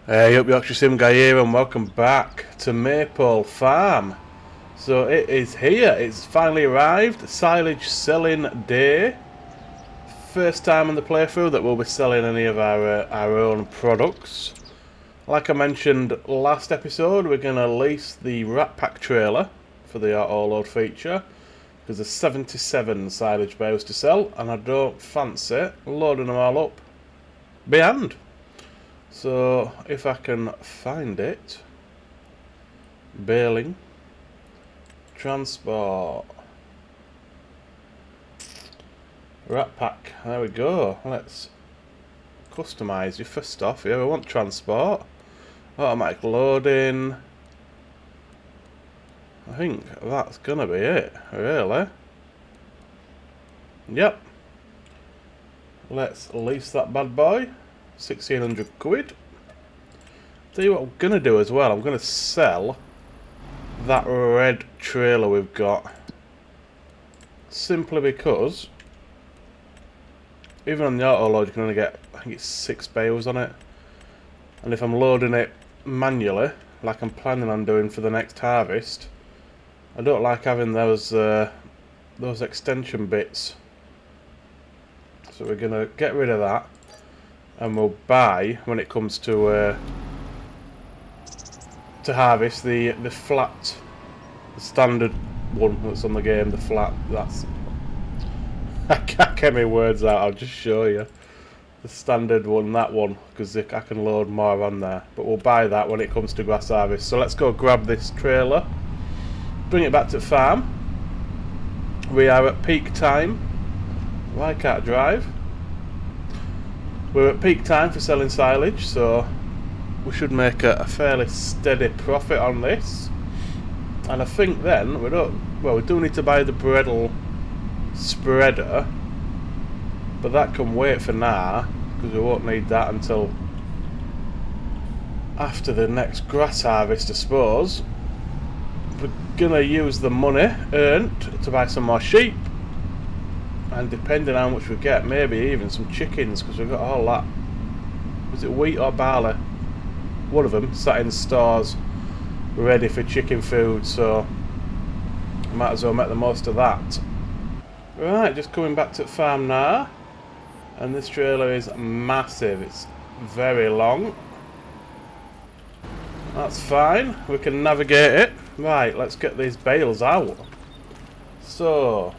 Hey up, Yorkshire Sim Guy here, and welcome back to Maypole Farm. So it is here, it's finally arrived, silage selling day. First time in the playthrough that we'll be selling any of our own products. Like I mentioned last episode, we're going to lease the Rat Pack trailer for the auto load feature. Because there's 77 silage bales to sell, and I don't fancy loading them all up by hand. So if I can find it, baling, transport, Rat Pack, there we go. Let's customise you first off. Yeah, we want transport, automatic loading. I think that's gonna be it, really. Yep. Let's lease that bad boy. 1600 quid. Tell you what I'm gonna do as well, I'm gonna sell that red trailer we've got. Simply because even on the auto load you can only get, I think it's 6 bales on it. And if I'm loading it manually, like I'm planning on doing for the next harvest, I don't like having those extension bits. So we're gonna get rid of that, and we'll buy, when it comes to harvest, the flat, the standard one that's on the game, the flat. That's I can't get my words out. I'll just show you the standard one, that one, because I can load more on there. But we'll buy that when it comes to grass harvest. So let's go grab this trailer, bring it back to the farm. We are at peak time. Why can't I drive? We're at peak time for selling silage, so we should make a fairly steady profit on this. And I think then we do need to buy the Bredel spreader, but that can wait for now because we won't need that until after the next grass harvest, I suppose. We're gonna use the money earned to buy some more sheep, and depending on how much we get, maybe even some chickens, because we've got all that. Was it wheat or barley? One of them sat in stores ready for chicken food, so might as well make the most of that. Right, just coming back to the farm now, and this trailer is massive, it's very long. That's fine, we can navigate it. Right, let's get these bales out. So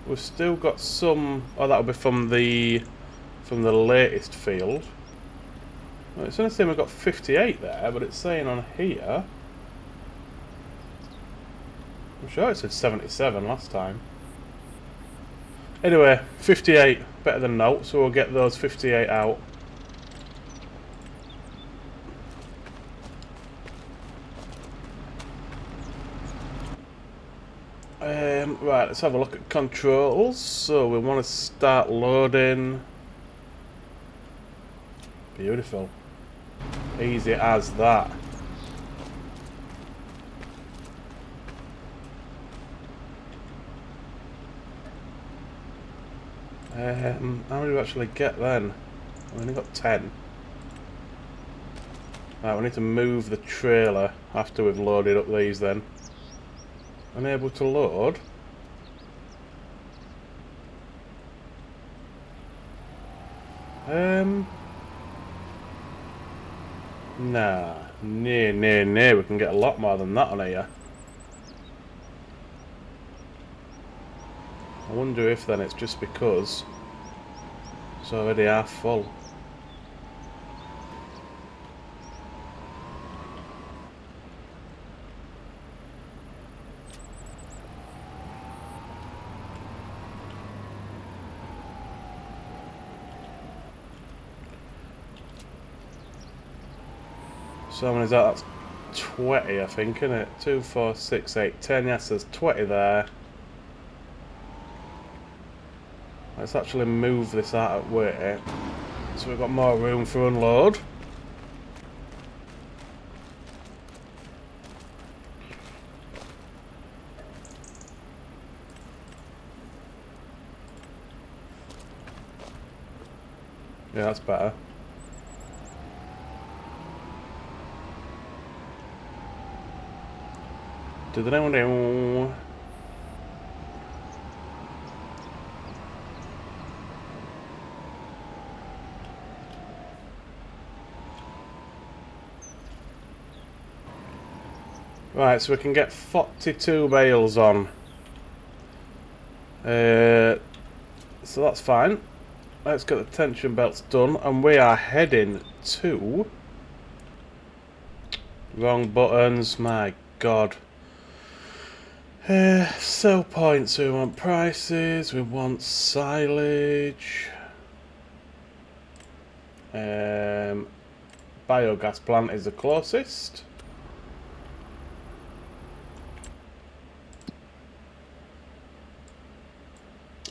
we've still got some, that'll be from the latest field. Well, it's only saying we've got 58 there, but it's saying on here, I'm sure it said 77 last time. Anyway, 58, better than no, so we'll get those 58 out. Right, let's have a look at controls. So we want to start loading. Beautiful. Easy as that. How many do we actually get then? We only got 10. Right, we need to move the trailer after we've loaded up these then. Unable to load. Nah, near. We can get a lot more than that on here. I wonder if then it's just because it's already half full. So how many is that? That's 20, I think, isn't it? 2, 4, 6, 8, 10. Yes, there's 20 there. Let's actually move this out of way, so we've got more room for unload. Yeah, that's better. Right, so we can get 42 bales on. So that's fine. Let's get the tension belts done, and we are heading to... Wrong buttons, my god. Sell points, we want prices, we want silage. Biogas plant is the closest.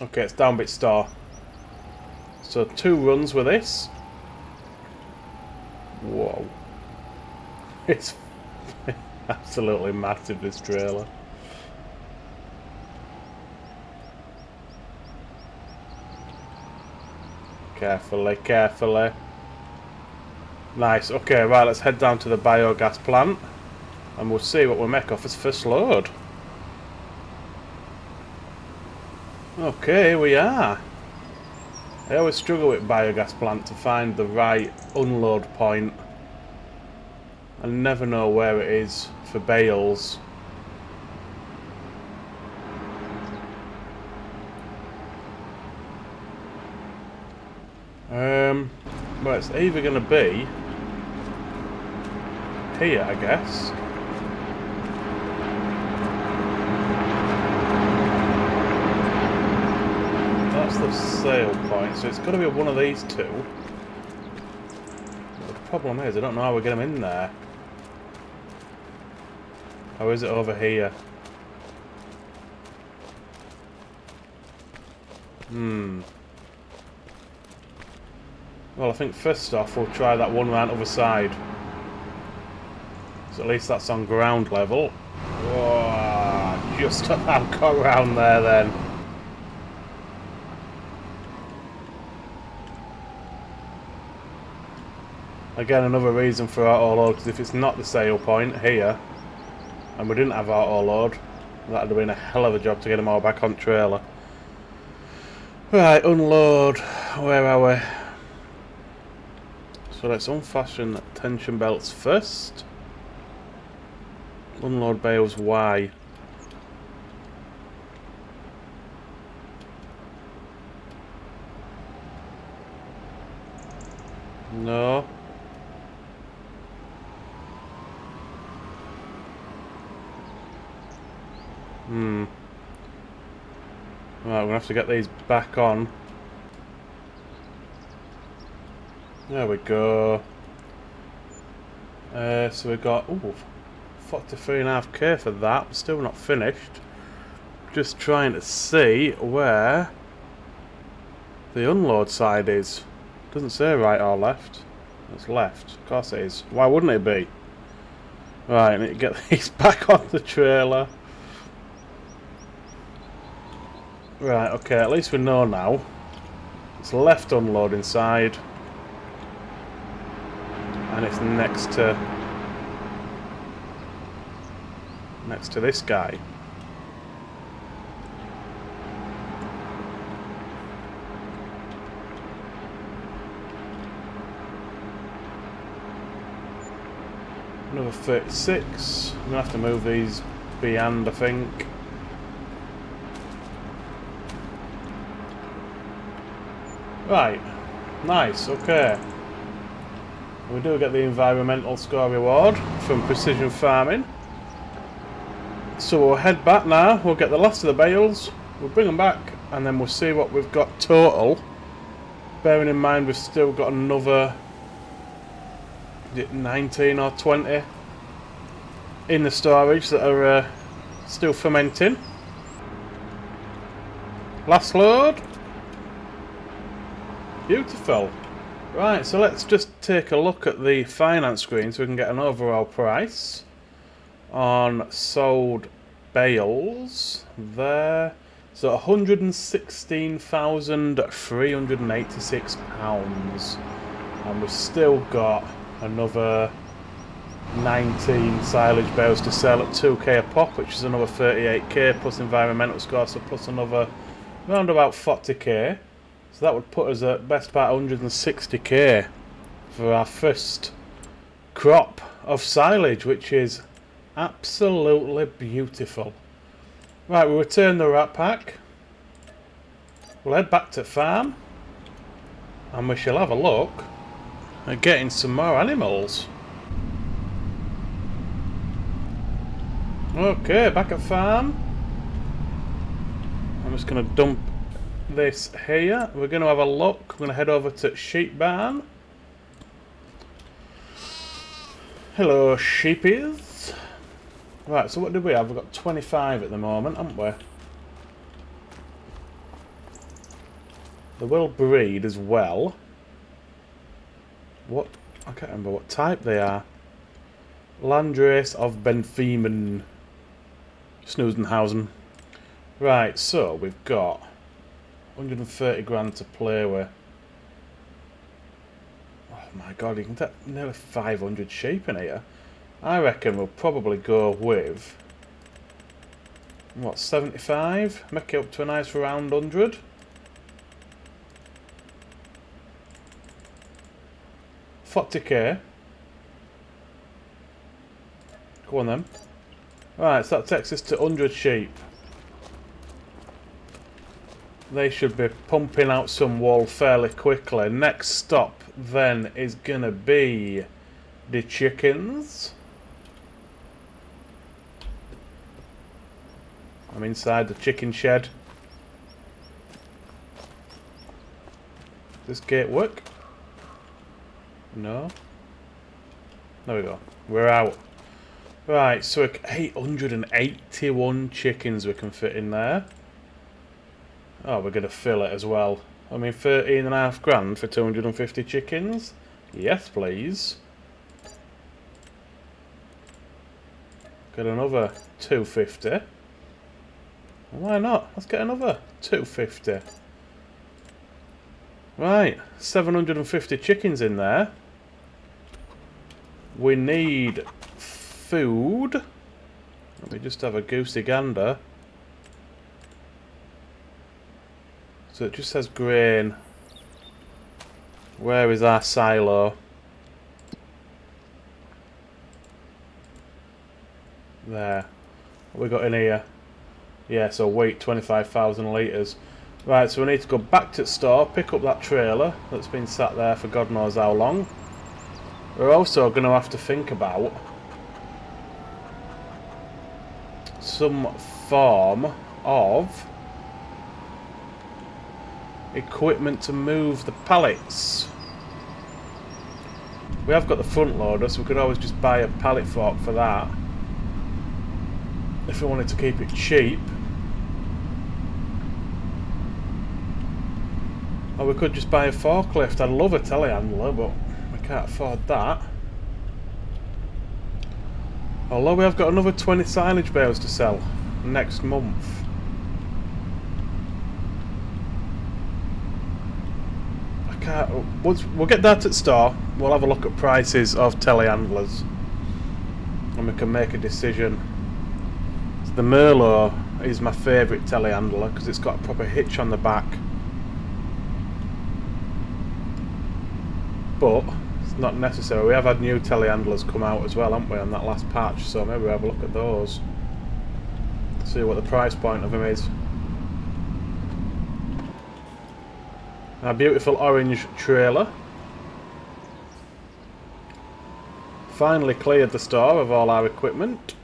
Okay, it's Downbit Store. So 2 runs with this. Whoa. It's absolutely massive, this trailer. Carefully, carefully. Nice, okay, right, let's head down to the biogas plant and we'll see what we make off this first load. Okay, here we are. I always struggle with biogas plant to find the right unload point. I never know where it is for bales. Well, it's either going to be here, I guess. That's the sale point, so it's got to be one of these two. But the problem is, I don't know how we get them in there. Or is it over here? Well, I think first off we'll try that one around the other side. So at least that's on ground level. Whoa, just about got around there then. Again, another reason for auto load, because if it's not the sale point here, and we didn't have auto load, that would have been a hell of a job to get them all back on trailer. Right, unload. Where are we? So let's unfasten tension belts first. Unload bales Y. No. Right, we're gonna have to get these back on. There we go. So we've got 43.5k for that. Still not finished. Just trying to see where the unload side is. Doesn't say right or left. It's left. Of course it is. Why wouldn't it be? Right, I need to get these back on the trailer. Right, okay, at least we know now. It's left unloading side. And it's next to this guy. Another 36. I'm gonna have to move these beyond, I think. Right, nice, okay. We do get the environmental score reward from precision farming. So we'll head back now, we'll get the last of the bales, we'll bring them back, and then we'll see what we've got total. Bearing in mind we've still got another 19 or 20 in the storage that are still fermenting. Last load. Beautiful. Right, so let's just take a look at the finance screen so we can get an overall price on sold bales there. So £116,386, and we've still got another 19 silage bales to sell at 2k a pop, which is another 38k plus environmental score, so plus another around about 40k. So that would put us at best part 160k for our first crop of silage, which is absolutely beautiful. Right, we'll return the rat pack. We'll head back to farm and we shall have a look at getting some more animals. Okay, back at farm. I'm just going to dump this here. We're going to have a look. We're going to head over to sheep barn. Hello, sheepies. Right, so what did we have? We've got 25 at the moment, haven't we? They will breed as well. What? I can't remember what type they are. Landrace of Benthemen. Snoozenhausen. Right, so we've got 130 grand to play with. Oh my god, you can get nearly 500 sheep in here. I reckon we'll probably go with, what, 75? Make it up to a nice round 100. $40k. Go on then. Right, so that takes us to 100 sheep. They should be pumping out some wool fairly quickly. Next stop then is gonna be the chickens. I'm inside the chicken shed. Does this gate work? No. There we go. We're out. Right, so 881 chickens we can fit in there. Oh, we're going to fill it as well. I mean, 13.5 grand for 250 chickens? Yes, please. Get another 250. Why not? Let's get another 250. Right, 750 chickens in there. We need food. Let me just have a goosey gander. So it just says grain. Where is our silo? There. What we got in here? Yeah, so weight 25,000 litres. Right, so we need to go back to the store, pick up that trailer that's been sat there for God knows how long. We're also going to have to think about some form of equipment to move the pallets. We have got the front loader, so we could always just buy a pallet fork for that if we wanted to keep it cheap. Or we could just buy a forklift. I'd love a telehandler, but we can't afford that. Although we have got another 20 silage bales to sell next month. I can't. We'll get that at store. We'll have a look at prices of telehandlers, and we can make a decision. So the Merlot is my favourite telehandler because it's got a proper hitch on the back. But it's not necessary. We have had new telehandlers come out as well, haven't we, on that last patch, so maybe we'll have a look at those. See what the price point of them is. Our beautiful orange trailer. Finally cleared the store of all our equipment.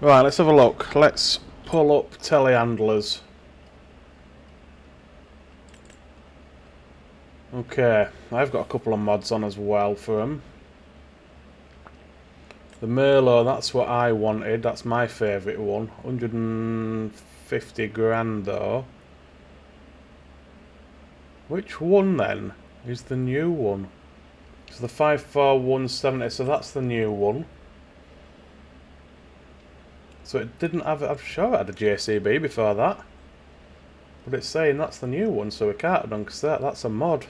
Right, let's have a look. Let's pull up telehandlers. Okay, I've got a couple of mods on as well for them. The Merlot, that's what I wanted. That's my favourite one. 150 grand though. Which one then is the new one? So the 54170, so that's the new one. So it didn't have, I'm sure it had a JCB before that. But it's saying that's the new one, so we can't have done because that's a mod.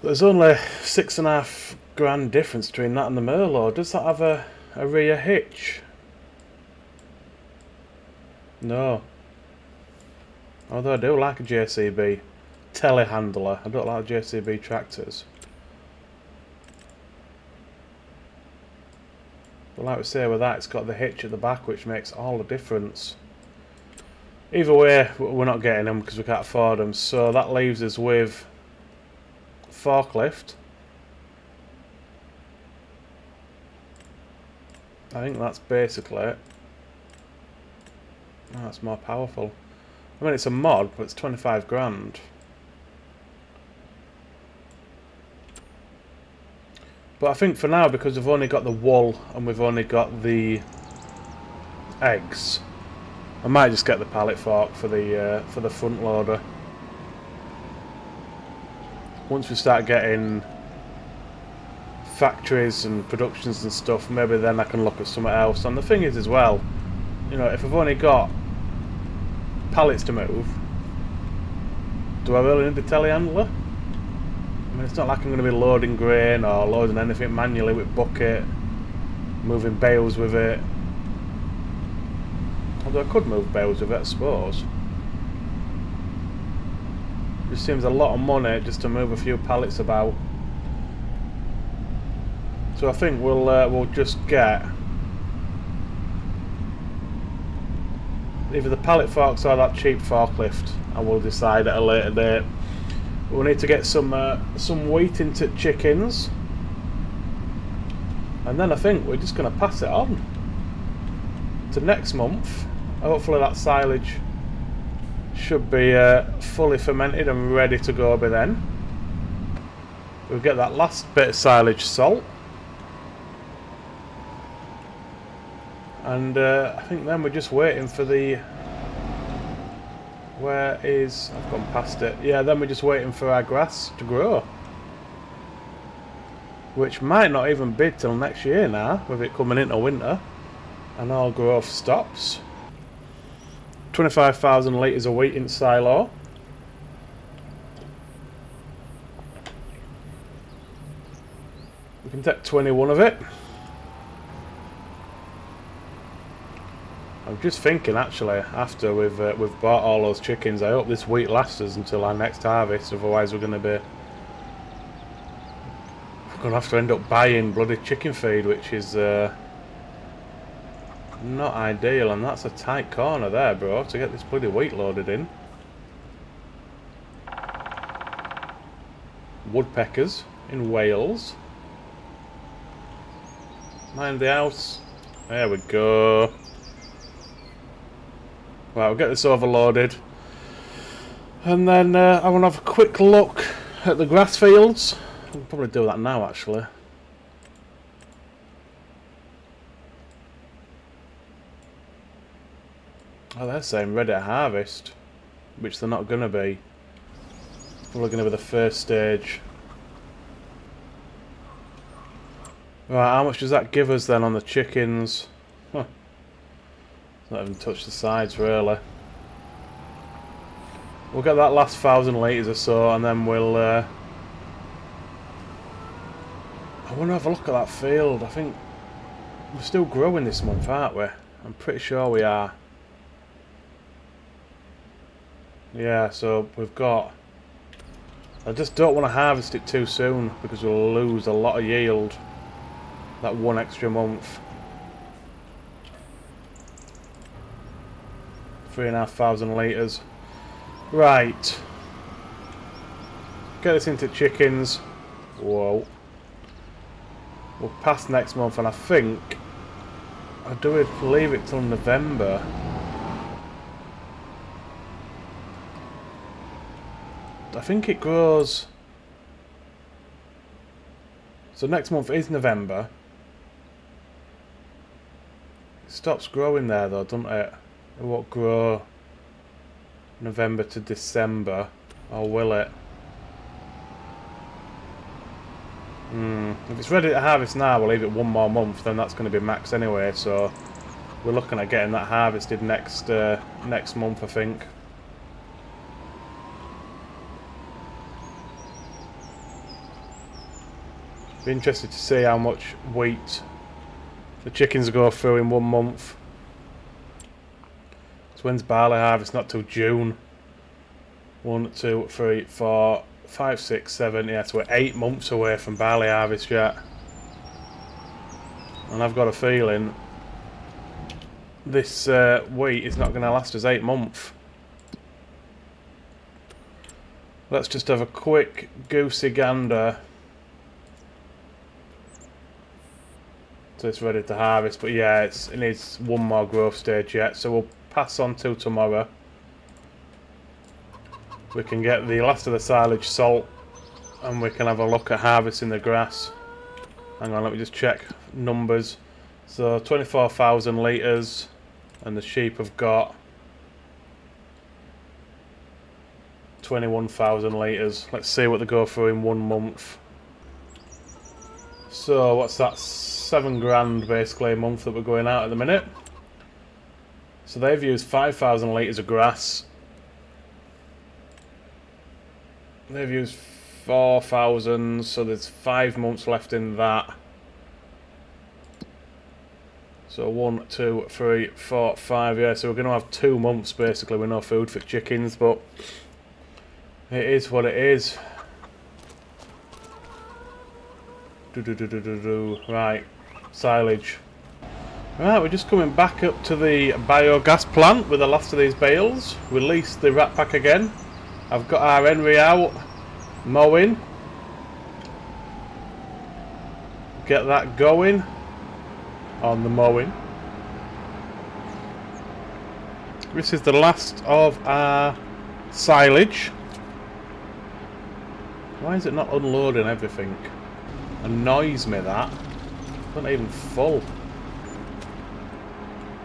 There's only £6.5 grand difference between that and the Merlot. Does that have a rear hitch? No. Although I do like a JCB telehandler. I don't like JCB tractors. But like we say with that, it's got the hitch at the back, which makes all the difference. Either way, we're not getting them because we can't afford them. So that leaves us with forklift. I think that's basically it. Oh, that's more powerful. I mean, it's a mod, but it's 25 grand. But I think for now, because we've only got the wool and we've only got the eggs, I might just get the pallet fork for the front loader. Once we start getting factories and productions and stuff, maybe then I can look at something else. And the thing is as well, you know, if I've only got pallets to move, do I really need a telehandler? I mean, it's not like I'm going to be loading grain or loading anything manually with bucket, moving bales with it. Although I could move bales with it, I suppose. It just seems a lot of money just to move a few pallets about. So I think we'll just get either the pallet forks or that cheap forklift, and we'll decide at a later date. We'll need to get some wheat into chickens, and then I think we're just going to pass it on to next month. Hopefully that silage should be fully fermented and ready to go by then. We'll get that last bit of silage salt, and I think then we're just waiting for the... Where is... I've gone past it. Yeah, then we're just waiting for our grass to grow, which might not even be till next year now, with it coming into winter and all growth stops. 25,000 litres of wheat in silo. We can take 21 of it. I'm just thinking, actually, after we've bought all those chickens, I hope this wheat lasts us until our next harvest. Otherwise, we're going to have to end up buying bloody chicken feed, which is not ideal. And that's a tight corner there, bro, to get this bloody wheat loaded in. Woodpeckers in Wales. Mind the house. There we go. Right, we'll get this overloaded, and then I want to have a quick look at the grass fields. I'll probably do that now, actually. Oh, they're saying ready to harvest, which they're not going to be. It's probably going to be the first stage. Right, how much does that give us then on the chickens? Huh. Not even touch the sides, really. We'll get that last 1,000 litres or so, and then we'll... I want to have a look at that field. I think we're still growing this month, aren't we? I'm pretty sure we are. Yeah, so we've got... I just don't want to harvest it too soon, because we'll lose a lot of yield that one extra month. 3,500 litres. Right. Get this into chickens. Whoa. We'll pass next month, and I think I'll do it, leave it till November. I think it grows... So next month is November. It stops growing there though, doesn't it? It won't grow November to December, or will it? If it's ready to harvest now, we'll leave it one more month, then that's going to be max anyway, so we're looking at getting that harvested next month, I think. Be interested to see how much wheat the chickens go through in 1 month. So when's barley harvest? Not till June. 1, 2, 3, 4, 5, 6, 7. Yeah, so we're 8 months away from barley harvest yet. And I've got a feeling this wheat is not going to last us 8 months. Let's just have a quick goosey gander. So it's ready to harvest, but yeah, it needs one more growth stage yet, so we'll pass on till tomorrow. We can get the last of the silage salt and we can have a look at harvesting the grass. Hang on, let me just check numbers. So 24,000 litres and the sheep have got 21,000 litres. Let's see what they go through in 1 month. So what's that? 7 grand basically a month that we're going out at the minute. So they've used 5,000 litres of grass. They've used 4,000, so there's 5 months left in that. So 1, 2, 3, 4, 5, yeah, so we're going to have 2 months basically with no food for chickens, but it is what it is. Right, silage. Right, we're just coming back up to the biogas plant with the last of these bales. Release the rat pack again. I've got our Henry out, mowing. Get that going on the mowing. This is the last of our silage. Why is it not unloading everything? Annoys me that. It's not even full.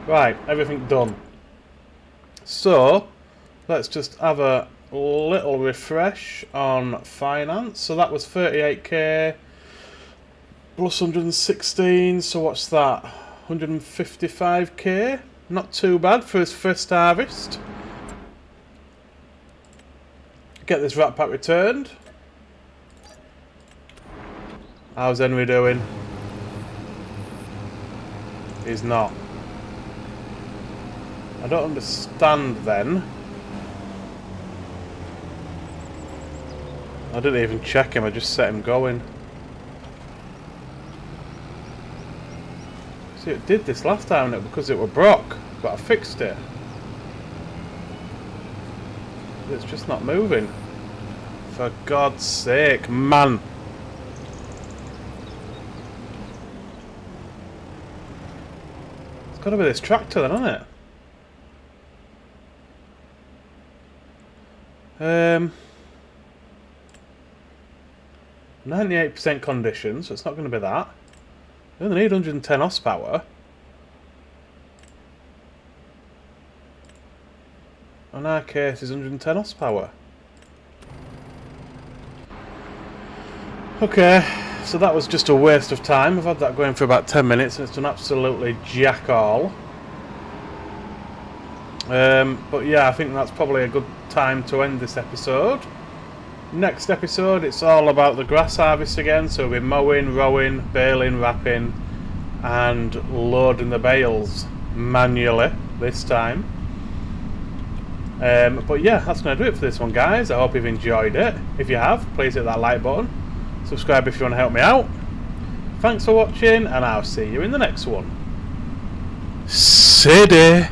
Right, everything done. So, let's just have a little refresh on finance. So that was 38k plus 116, so what's that? 155k? Not too bad for his first harvest. Get this rat pack returned. How's Henry doing? He's not. I don't understand then. I didn't even check him, I just set him going. See, it did this last time because it were broke, but I fixed it. It's just not moving. For God's sake, man. It's got to be this tractor then, hasn't it? 98% condition, so it's not going to be that. We only need 110 horsepower. On our case is 110 horsepower. Okay, so that was just a waste of time. I've had that going for about 10 minutes and it's done absolutely jack all. But yeah, I think that's probably a good time to end this episode. Next episode, it's all about the grass harvest again, so we'll be mowing, rowing, baling, wrapping and loading the bales manually this time. But yeah, that's going to do it for this one, guys. I hope you've enjoyed it. If you have, please hit that like button. Subscribe if you want to help me out. Thanks for watching, and I'll see you in the next one. City.